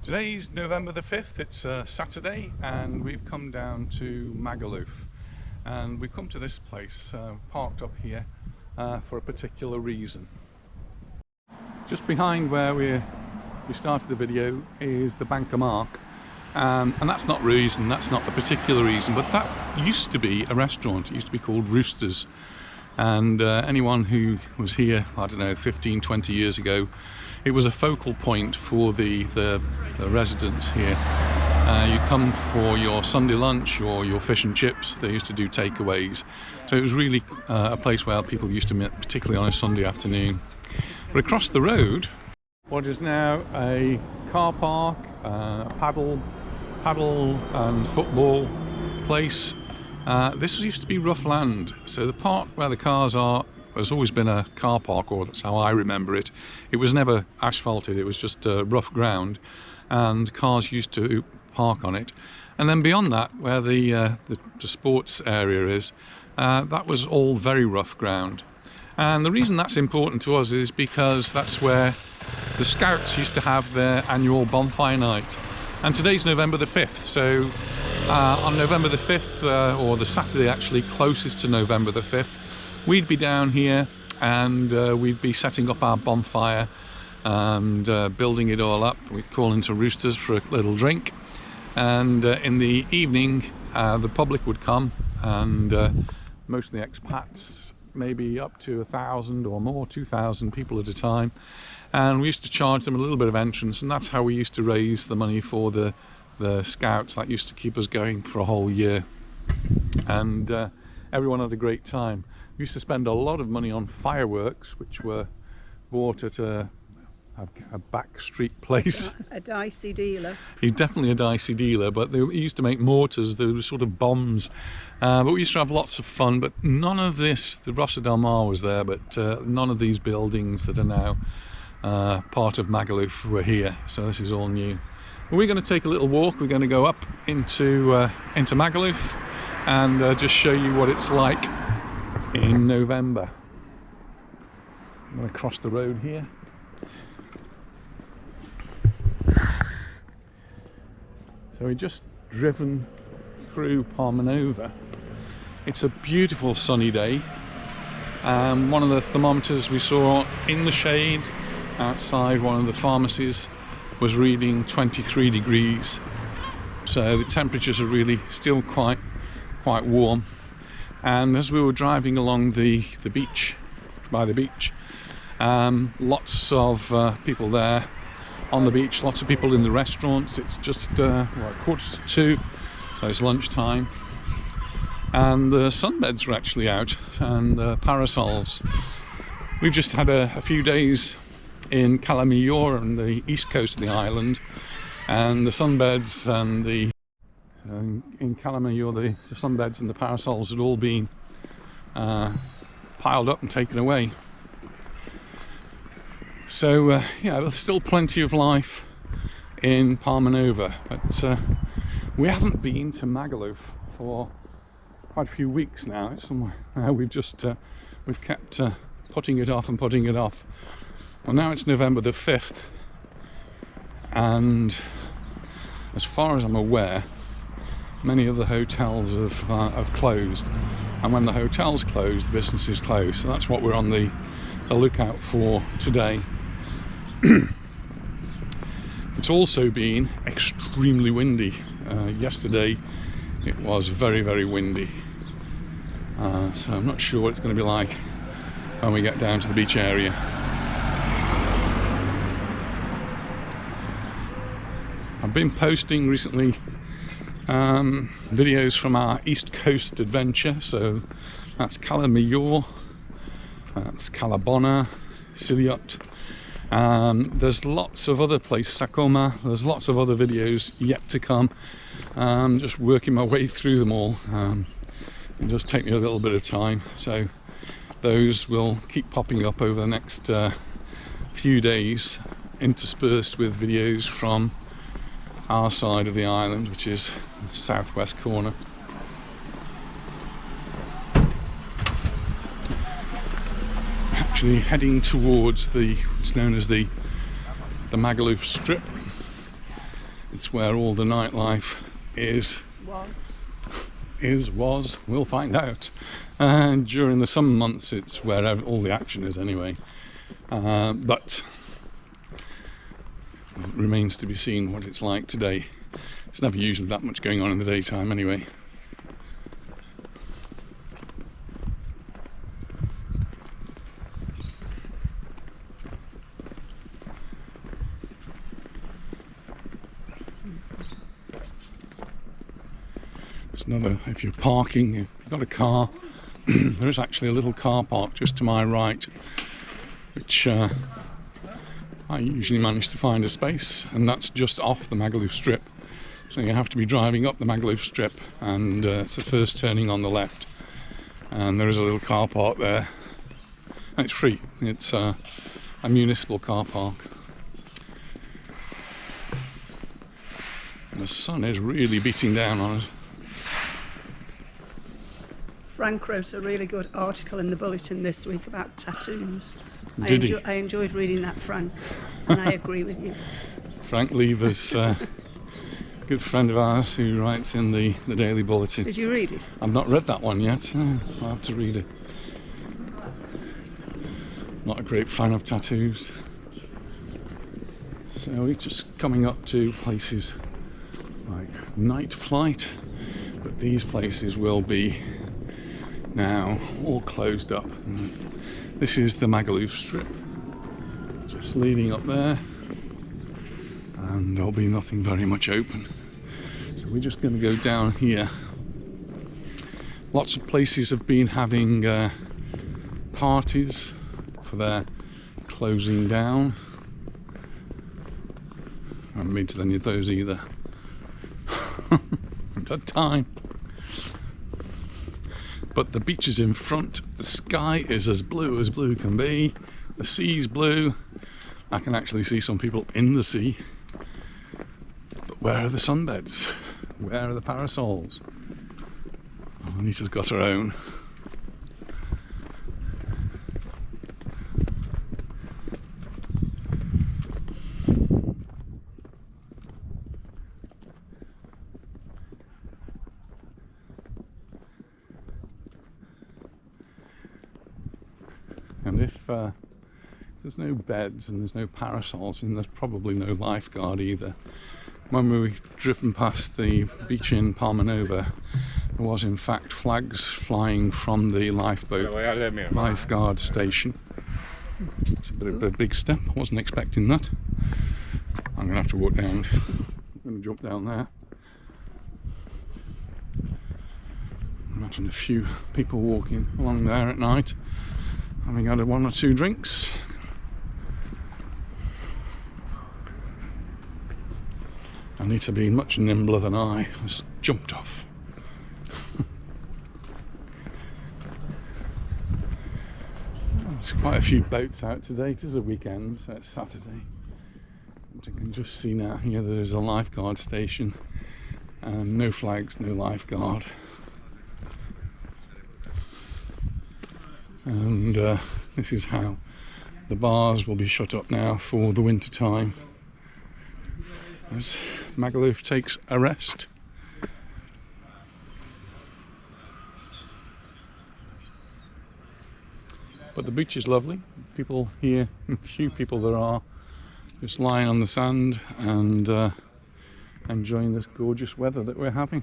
Today's November the 5th, it's Saturday, and we've come down to Magaluf, and we've come to this place, parked up here for a particular reason. Just behind where we started the video is the Bank of Mark, and that's not reason, that's not the particular reason, but that used to be a restaurant. It used to be called Roosters, and anyone who was here, I don't know, 15-20 years ago, it was a focal point for the residents here. You come for your Sunday lunch or your fish and chips. They used to do takeaways, so it was really a place where people used to meet, particularly on a Sunday afternoon. But across the road, what is now a car park, paddle and football place. This used to be rough land, so the part where the cars are has always been a car park, or that's how I remember it. It was never asphalted, it was just rough ground, and cars used to park on it. And then beyond that, where the sports area is, that was all very rough ground. And the reason that's important to us is because that's where the Scouts used to have their annual Bonfire Night. And today's November the 5th, so on November the 5th, or the Saturday actually closest to November the 5th, we'd be down here and we'd be setting up our bonfire and building it all up. We'd call into Roosters for a little drink, and in the evening the public would come, and most of the expats, maybe up to 1,000 or more, 2,000 people at a time, and we used to charge them a little bit of entrance, and that's how we used to raise the money for the Scouts. That used to keep us going for a whole year, and everyone had a great time. We used to spend a lot of money on fireworks, which were bought at a back street place. A dicey dealer. He's definitely a dicey dealer, but they used to make mortars. They were sort of bombs, but we used to have lots of fun. But none of this, the Rossa del Mar was there, but none of these buildings that are now part of Magaluf were here, so this is all new. But we're going to take a little walk. We're going to go up into Magaluf and just show you what it's like in November. I'm going to cross the road here. So we've just driven through Palmanova. It's a beautiful sunny day. One of the thermometers we saw in the shade outside one of the pharmacies was reading 23 degrees. So the temperatures are really still quite warm. And as we were driving along the beach, by the beach, lots of people there on the beach, lots of people in the restaurants. It's just 1:45, so it's lunchtime, and the sunbeds are actually out, and parasols. We've just had a few days in Cala Major on the east coast of the island, and the sunbeds and in Cala Major, the sunbeds and the parasols had all been piled up and taken away. So yeah, there's still plenty of life in Palmanova, but we haven't been to Magaluf for quite a few weeks now. It's somewhere we've kept putting it off and putting it off. Well, now it's November the 5th, and as far as I'm aware, many of the hotels have closed, and when the hotels close, the businesses close. So that's what we're on the lookout for today. It's also been extremely windy. Yesterday it was very, very windy, so I'm not sure what it's going to be like when we get down to the beach area. I've been posting recently videos from our East Coast adventure, so that's Cala Major, that's Calabona, Siliot. There's lots of other places, Sacoma, there's lots of other videos yet to come. Just working my way through them all. It does take me a little bit of time, so those will keep popping up over the next few days, interspersed with videos from our side of the island, which is the southwest corner. Actually heading towards what's known as the Magaluf strip, It's where all the nightlife is. Was. We'll find out. And during the summer months, it's where all the action is anyway. But it remains to be seen what it's like today. It's never usually that much going on in the daytime anyway. There's another, if you're parking, if you've got a car, there is actually a little car park just to my right, which I usually manage to find a space, and that's just off the Magaluf strip. So you have to be driving up the Magaluf strip, and it's the first turning on the left, and there is a little car park there, and it's free. It's a municipal car park. And the sun is really beating down on it. Frank wrote a really good article in the Bulletin this week about tattoos. Did he? I enjoyed reading that, Frank, and I agree with you. Frank Lever's a good friend of ours who writes in the Daily Bulletin. Did you read it? I've not read that one yet. I'll have to read it. Not a great fan of tattoos. So we're just coming up to places like Night Flight, but these places will be now all closed up. And this is the Magaluf strip, just leading up there, and there'll be nothing very much open. So we're just going to go down here. Lots of places have been having parties for their closing down. I haven't been to any of those either. Haven't had time. But the beach is in front, the sky is as blue can be, the sea's blue. I can actually see some people in the sea. But where are the sunbeds? Where are the parasols? Oh, Anita's got her own. And if there's no beds and there's no parasols, and there's probably no lifeguard either. When we've driven past the beach in Palmanova, there was in fact flags flying from the lifeguard station. It's a bit of a big step. I wasn't expecting that. I'm going to have to walk down. I'm going to jump down there. Imagine a few people walking along there at night, having had one or two drinks. Anita being much nimbler than I has jumped off. There's quite a few boats out today. It is a weekend, so it's Saturday. But you can just see now here there's a lifeguard station, and no flags, no lifeguard. And this is how the bars will be shut up now for the winter time, as Magaluf takes a rest. But the beach is lovely. People here, few people there are, just lying on the sand and enjoying this gorgeous weather that we're having.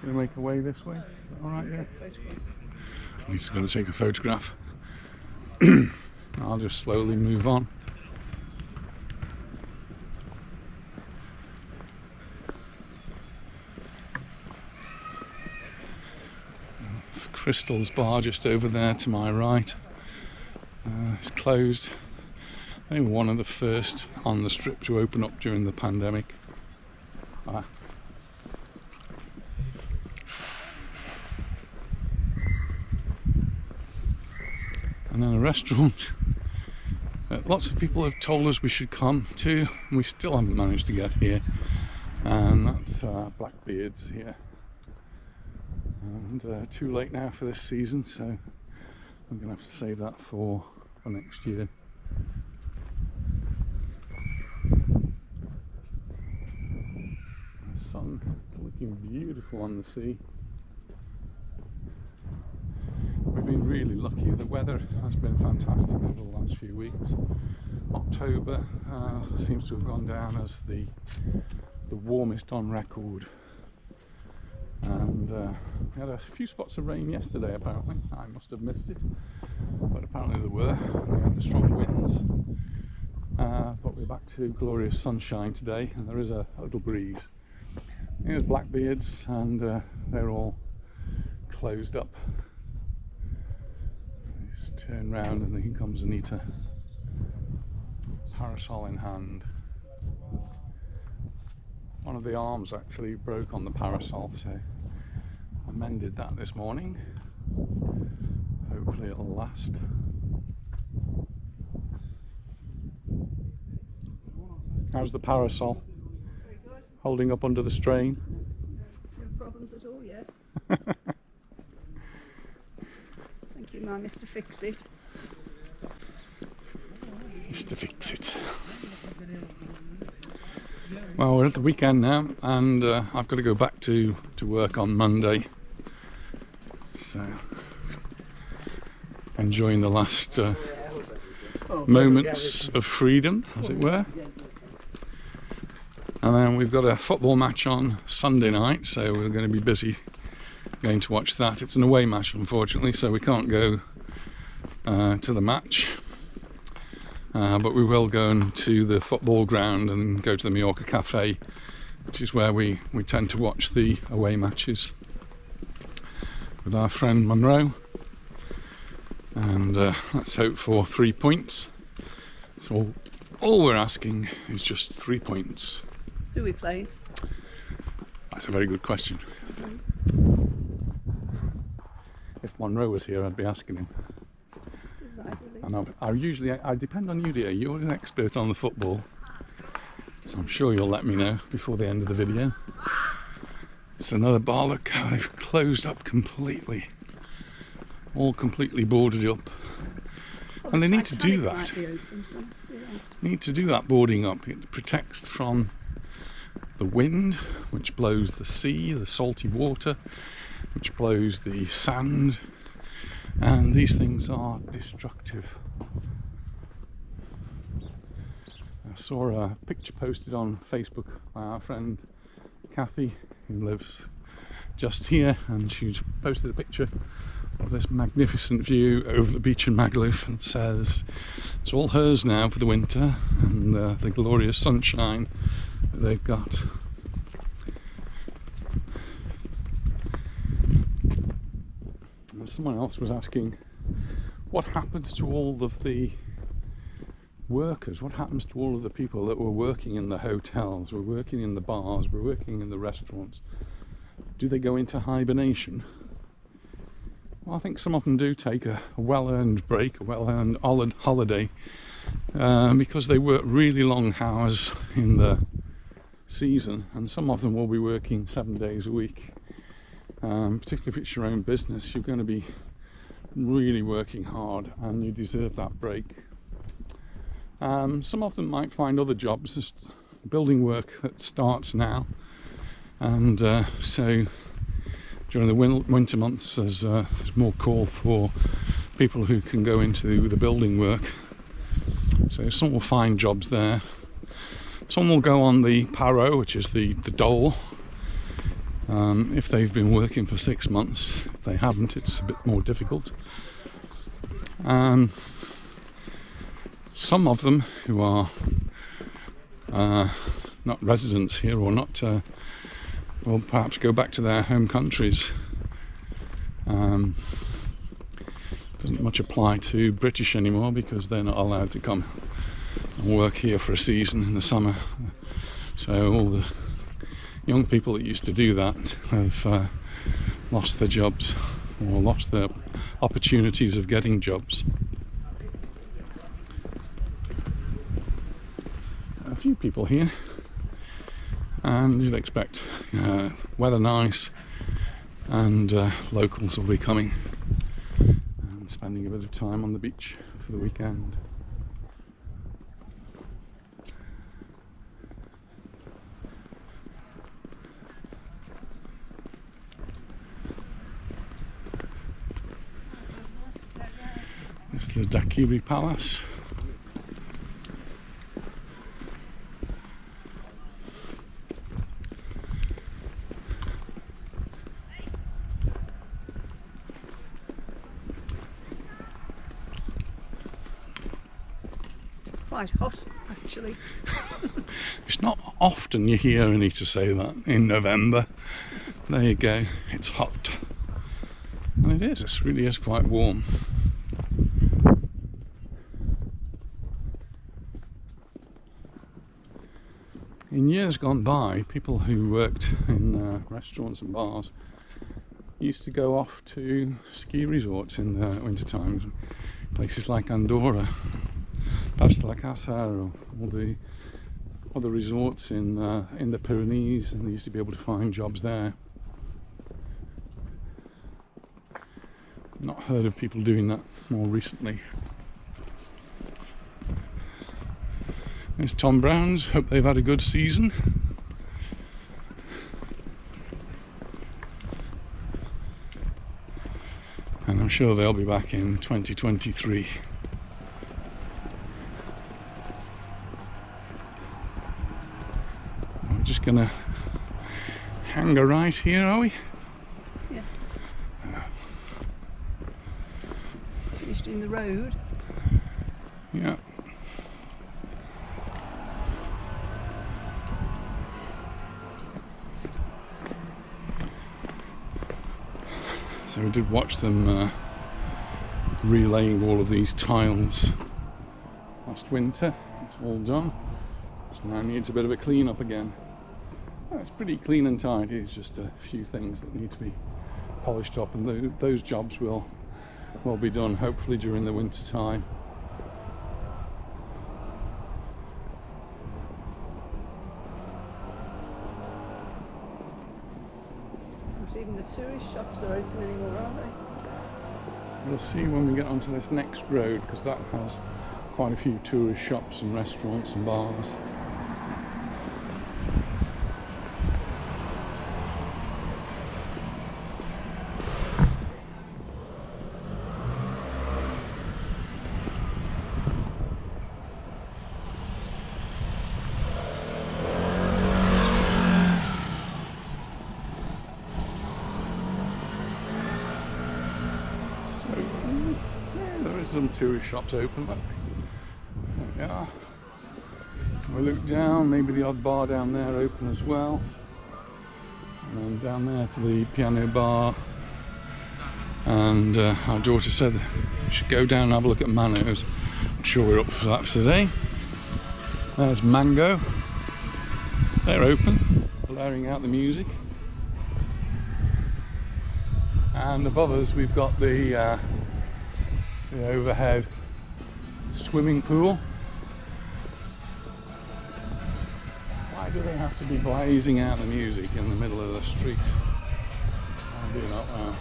Going to make a way this way. Is that all right? Yeah. I'm just going to take a photograph. I'll just slowly move on. Crystal's bar just over there to my right. It's closed. They were one of the first on the strip to open up during the pandemic. And then a restaurant that lots of people have told us we should come to, and we still haven't managed to get here. And that's Blackbeard's here. and too late now for this season, so I'm going to have to save that for next year. The sun is looking beautiful on the sea. We've been really lucky. The weather has been fantastic over the last few weeks. October seems to have gone down as the warmest on record, and we had a few spots of rain yesterday apparently. I must have missed it, but apparently there were. We had the strong winds, but we're back to glorious sunshine today, and there is a little breeze. Here's blackbeards, and they're all closed up. Just turn round and here comes Anita, parasol in hand. One of the arms actually broke on the parasol, so I mended that this morning. Hopefully it'll last. How's the parasol? Very good. Holding up under the strain? No problems at all yet. Thank you, my Mr. Fix-It. Mr. Fix-It. Well, we're at the weekend now, and I've got to go back to work on Monday, so enjoying the last moments of freedom, as it were. And then we've got a football match on Sunday night, so we're going to be busy going to watch that. It's an away match, unfortunately, so we can't go to the match. But we will go to the football ground and go to the Majorca cafe, which is where we tend to watch the away matches with our friend Monroe. And let's hope for 3 points. So all we're asking is just 3 points. Who are we playing? That's a very good question. If Monroe was here, I'd be asking him. And I depend on you, dear. You're an expert on the football, so I'm sure you'll let me know before the end of the video. It's another bar. Look how they've closed up completely, all completely boarded up. Well, And they need to do that. Might be open, so let's see. Need to do that boarding up. It protects from the wind, which blows the sea, the salty water, which blows the sand. And these things are destructive. I saw a picture posted on Facebook by our friend Kathy, who lives just here, and she's posted a picture of this magnificent view over the beach in Magaluf, and says it's all hers now for the winter, and the glorious sunshine that they've got. Someone else was asking what happens to all of the workers, what happens to all of the people that were working in the hotels, were working in the bars, were working in the restaurants. Do they go into hibernation? Well, I think some of them do take a well-earned break, a well-earned holiday, because they work really long hours in the season, and some of them will be working 7 days a week. Particularly if it's your own business, you're going to be really working hard, and you deserve that break. Some of them might find other jobs. There's building work that starts now, and so during the winter months there's more call for people who can go into the building work. So some will find jobs there. Some will go on the paro, which is the dole. If they've been working for 6 months. If they haven't, it's a bit more difficult. Some of them who are not residents here, or not, will perhaps go back to their home countries. Doesn't much apply to British anymore, because they're not allowed to come and work here for a season in the summer. So all the young people that used to do that have lost their jobs, or lost their opportunities of getting jobs. A few people here, and you'd expect weather nice, and locals will be coming and spending a bit of time on the beach for the weekend. It's the Daiquiri Palace. Quite hot, actually. It's not often you hear Anita say that in November. There you go, it's hot. And it is, it really is quite warm. In years gone by, people who worked in restaurants and bars used to go off to ski resorts in the winter times, places like Andorra, perhaps like or all the other resorts in the Pyrenees, and they used to be able to find jobs there. Not heard of people doing that more recently. There's Tom Brown's. Hope they've had a good season. And I'm sure they'll be back in 2023. We're just gonna hang a right here, are we? Yes. Finished in the road. Yeah. So we did watch them relaying all of these tiles last winter. It's all done. So now needs a bit of a clean up again. Well, it's pretty clean and tidy. It's just a few things that need to be polished up, and those jobs will be done hopefully during the winter time. Even the tourist shops are open anymore, aren't they? We'll see when we get onto this next road, because that has quite a few tourist shops and restaurants and bars. Some tourist shops open, look. There we are. We look down, maybe the odd bar down there open as well. And then down there to the piano bar. And our daughter said we should go down and have a look at Manos. I'm sure we're up for that for today. There's Mango. They're open, blaring out the music. And above us we've got the overhead swimming pool. Why do they have to be blazing out the music in the middle of the street? I do not know.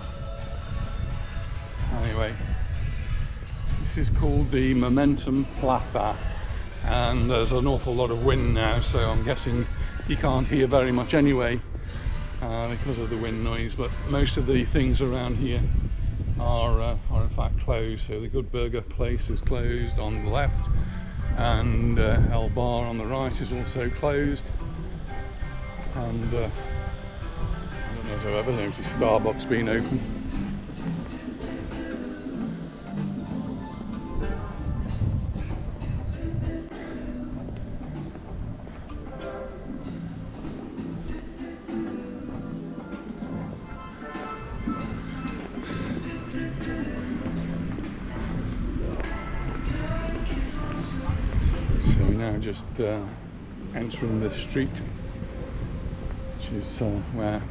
Anyway, this is called the Momentum Plaza, and there's an awful lot of wind now, so I'm guessing you can't hear very much anyway because of the wind noise, but most of the things around here are in fact closed. So the Good Burger place is closed on the left, and El Bar on the right is also closed, and I don't know if I've ever noticed Starbucks being open. Now just entering the street, which is where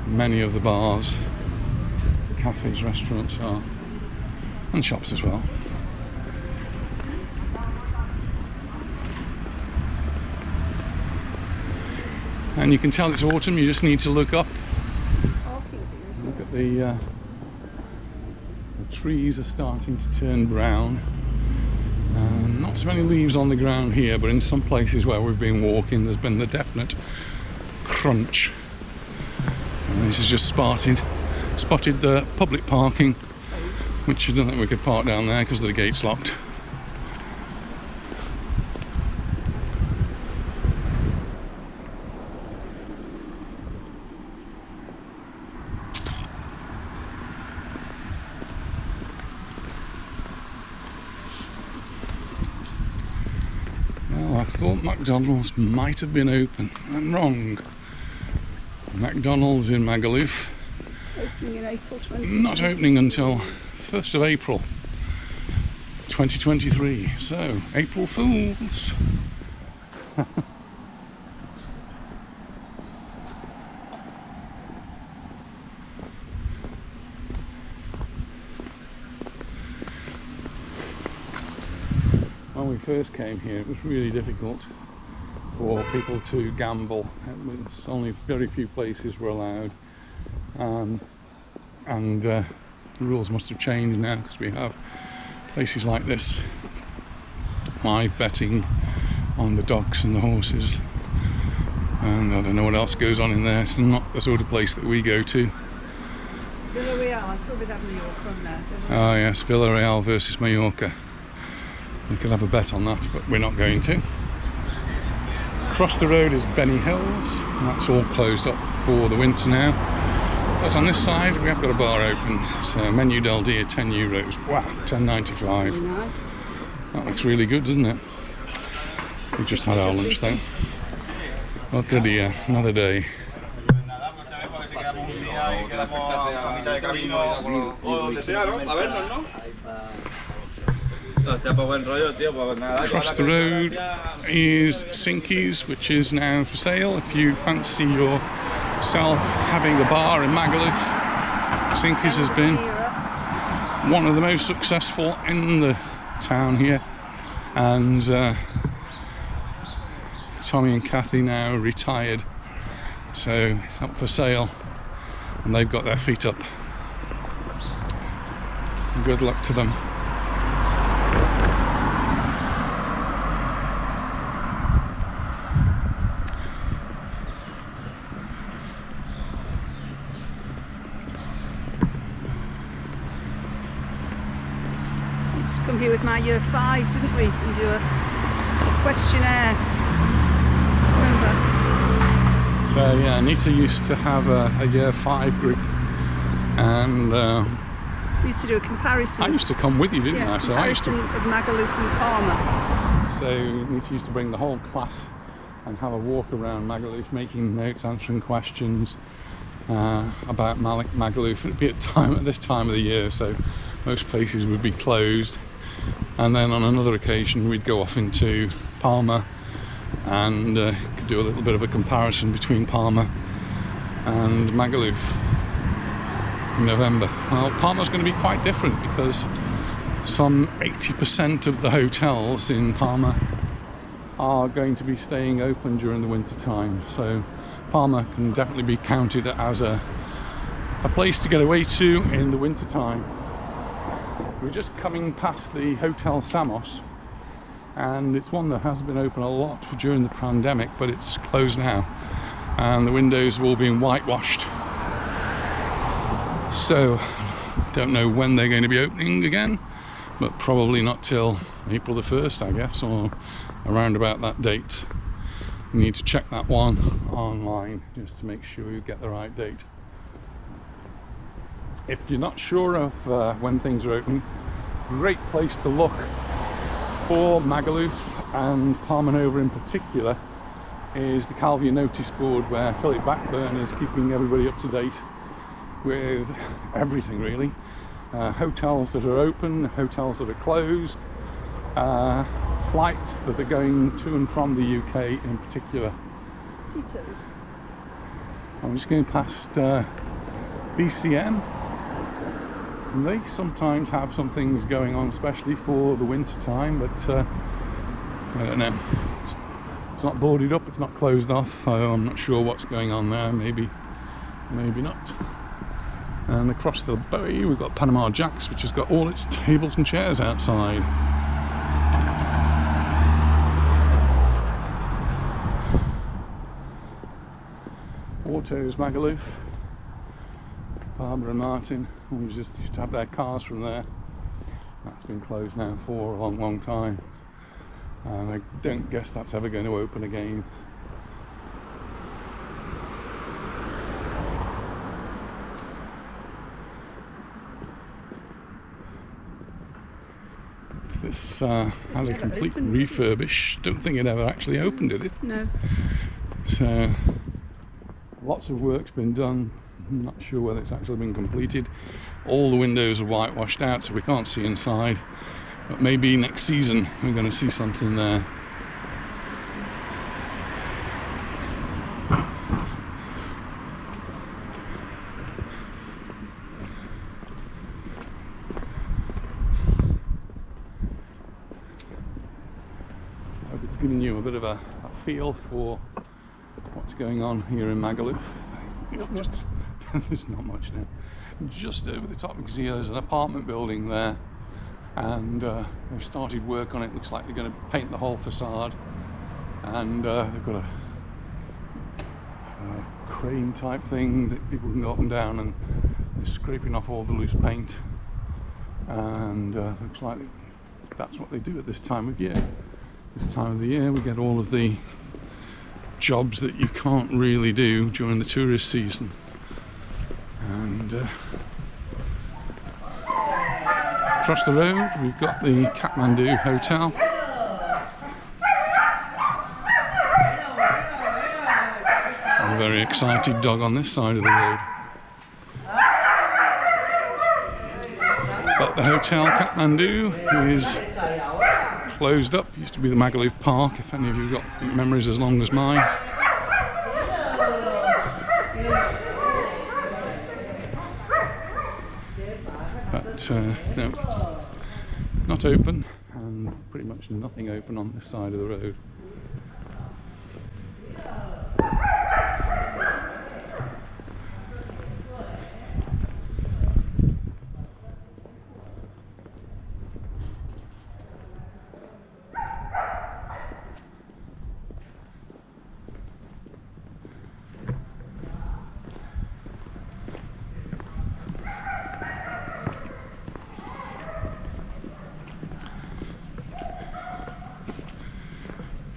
many of the bars, cafes, restaurants are, and shops as well. And you can tell it's autumn, you just need to look up. Oh, the trees are starting to turn brown. Not so many leaves on the ground here, but in some places where we've been walking there's been the definite crunch. And this has just spotted the public parking, which I don't think we could park down there because the gate's locked. Well, I thought McDonald's might have been open. I'm wrong. McDonald's in Magaluf Opening in April 2023. not opening until 1st of April 2023. So, April Fools. When we first came here, it was really difficult for people to gamble. Only very few places were allowed, and the rules must have changed now because we have places like this, live betting on the dogs and the horses, and I don't know what else goes on in there. It's not the sort of place that we go to. Villarreal, I thought we'd have Mallorca on there. Oh yes, Villarreal versus Majorca. We could have a bet on that, but we're not going to. Across the road is Benny Hills, and that's all closed up for the winter now. But on this side we have got a bar open. So menu del dia, €10. Wow, $10.95. Very nice. That looks really good, doesn't it? We just had our lunch though. Otro dia, another day. Across the road is Sinky's, which is now for sale. If you fancy yourself having a bar in Magaluf, Sinky's has been one of the most successful in the town here. And Tommy and Kathy now retired, so it's up for sale, and they've got their feet up. Good luck to them. Come here with my year 5, didn't we, and do a questionnaire. Remember? So yeah, Anita used to have a year 5 group, and We used to do a comparison. I used to come with you, didn't I? So I used to. Of Magaluf and Palma. So Anita used to bring the whole class and have a walk around Magaluf, making notes, answering questions about Magaluf. It'd be at this time of the year, so most places would be closed. And then on another occasion we'd go off into Palma and could do a little bit of a comparison between Palma and Magaluf in November. Well, Palma's going to be quite different because some 80% of the hotels in Palma are going to be staying open during the winter time, so Palma can definitely be counted as a place to get away to in the winter time. We're just coming past the Hotel Samos, and it's one that has been open a lot during the pandemic, but it's closed now, and the windows have all been whitewashed. So don't know when they're going to be opening again, but probably not till April the 1st, I guess, or around about that date. You need to check that one online just to make sure you get the right date. If you're not sure of when things are opening, great place to look for Magaluf and Palmanova in particular is the Calvia notice board, where Philip Blackburn is keeping everybody up to date with everything really. Hotels that are open, hotels that are closed, flights that are going to and from the UK in particular. Tito's. I'm just going past BCM. And they sometimes have some things going on, especially for the winter time, but I don't know. It's not boarded up, it's not closed off, so I'm not sure what's going on there. Maybe not. And across the bay we've got Panama Jack's, which has got all its tables and chairs outside. Autos Magaluf, Barbara and Martin always just used to have their cars from there. That's been closed now for a long time, and I don't guess that's ever going to open again. It's this had a complete refurbish. Don't think it ever actually opened, did it? No. So lots of work's been done. I'm not sure whether it's actually been completed. All the windows are whitewashed out, so we can't see inside. But maybe next season we're going to see something there. I hope it's giving you a bit of a feel for what's going on here in Magaluf. There's not much now. Just over the top, you can see there's an apartment building there, and they've started work on it. Looks like they're going to paint the whole facade, and they've got a crane type thing that people can go up and down, and they're scraping off all the loose paint, and looks like that's what they do at this time of year. This time of the year we get all of the jobs that you can't really do during the tourist season. And across the road we've got the Kathmandu Hotel. And a very excited dog on this side of the road. But the Hotel Kathmandu is closed up. It used to be the Magaluf Park, if any of you have got memories as long as mine. But no, not open, and pretty much nothing open on this side of the road.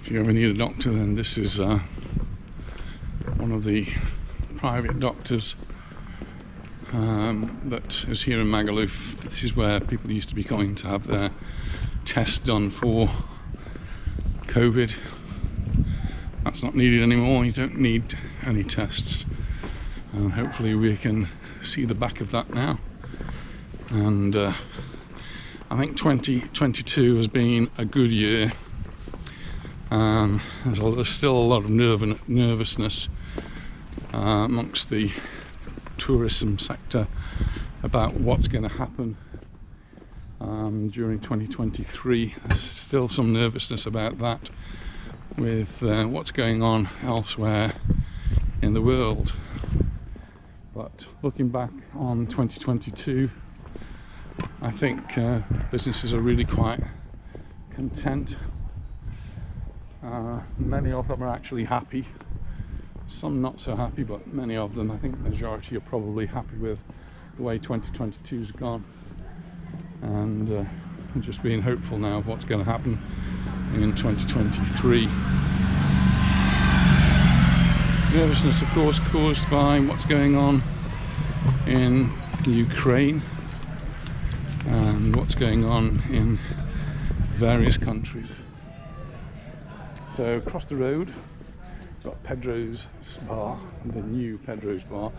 If you ever need a doctor, then this is one of the private doctors that is here in Magaluf. This is where people used to be coming to have their tests done for COVID. That's not needed anymore. You don't need any tests, and hopefully we can see the back of that now. And I think 2022 has been a good year. There's still a lot of nervousness amongst the tourism sector about what's going to happen during 2023. There's still some nervousness about that with what's going on elsewhere in the world. But looking back on 2022, I think businesses are really quite content. Many of them are actually happy, some not so happy, but many of them, I think the majority, are probably happy with the way 2022's gone, and just being hopeful now of what's going to happen in 2023. Nervousness, of course, caused by what's going on in Ukraine and what's going on in various countries. So across the road we've got Pedro's Spa, the new Pedro's Bar,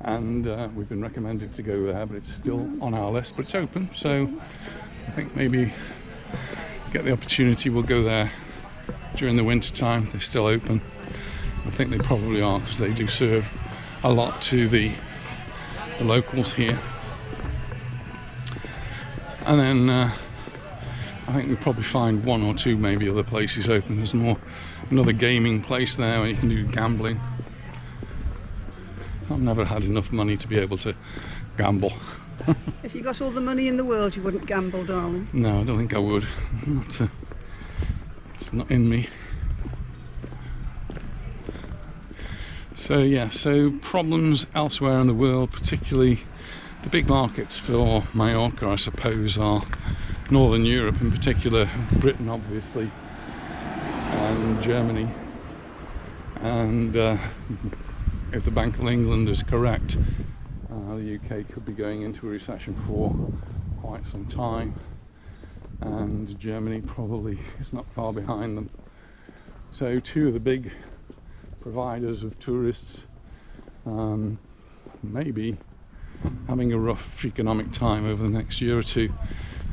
and we've been recommended to go there, but it's still on our list, but it's open, so I think maybe get the opportunity, we'll go there during the winter time. They're still open. I think they probably are, because they do serve a lot to the locals here. And then I think we'll probably find one or two maybe other places open. There's another gaming place there where you can do gambling. I've never had enough money to be able to gamble. If you got all the money in the world, you wouldn't gamble, darling. No, I don't think I would. It's not in me. So yeah, so problems elsewhere in the world, particularly the big markets for Mallorca, I suppose, are Northern Europe, in particular Britain, obviously, and Germany. And if the Bank of England is correct, the UK could be going into a recession for quite some time, and Germany probably is not far behind them. So two of the big providers of tourists may be having a rough economic time over the next year or two,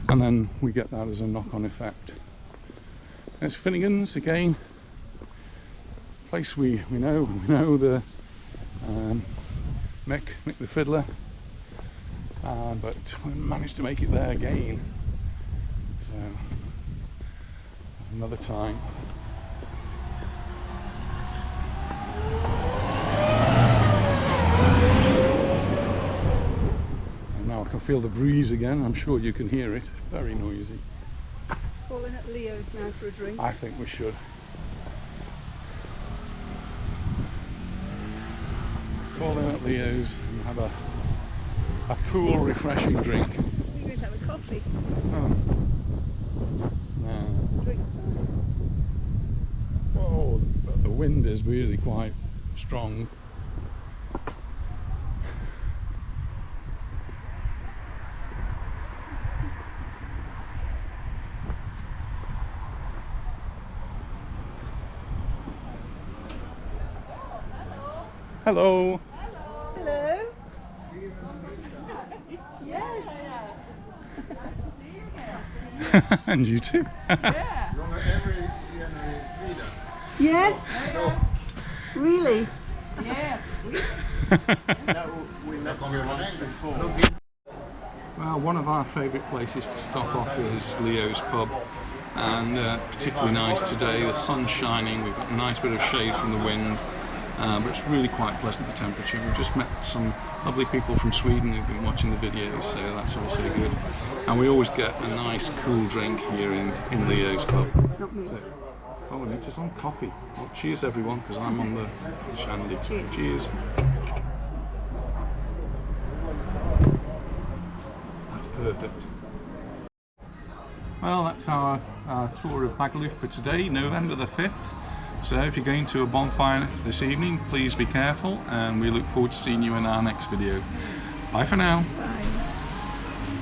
and then we get that as a knock-on effect. There's Finnegan's again, place we know the Mick the fiddler, but we managed to make it there again, so another time. And now I can feel the breeze again. I'm sure you can hear it. It's very noisy. Calling at Leo's now for a drink. I think we should. Call in at Leo's and have a cool, refreshing drink. You're going to have a coffee. Oh. No. Drink time. Oh, the wind is really quite strong. Hello. Hello. Yes. And you too. Yes. Really? Well, one of our favourite places to stop off is Leo's pub, and particularly nice today. The sun's shining, we've got a nice bit of shade from the wind, but it's really quite pleasant, the temperature. We've just met some lovely people from Sweden who've been watching the videos, so that's also good. And we always get a nice cool drink here in Leo's pub. Not me. So, oh, we need some coffee. Well, cheers everyone, because I'm on the shandy. Cheers. Cheers. That's perfect. Well, that's our tour of Magaluf for today, November the 5th. So if you're going to a bonfire this evening, please be careful, and we look forward to seeing you in our next video. Bye for now. Bye.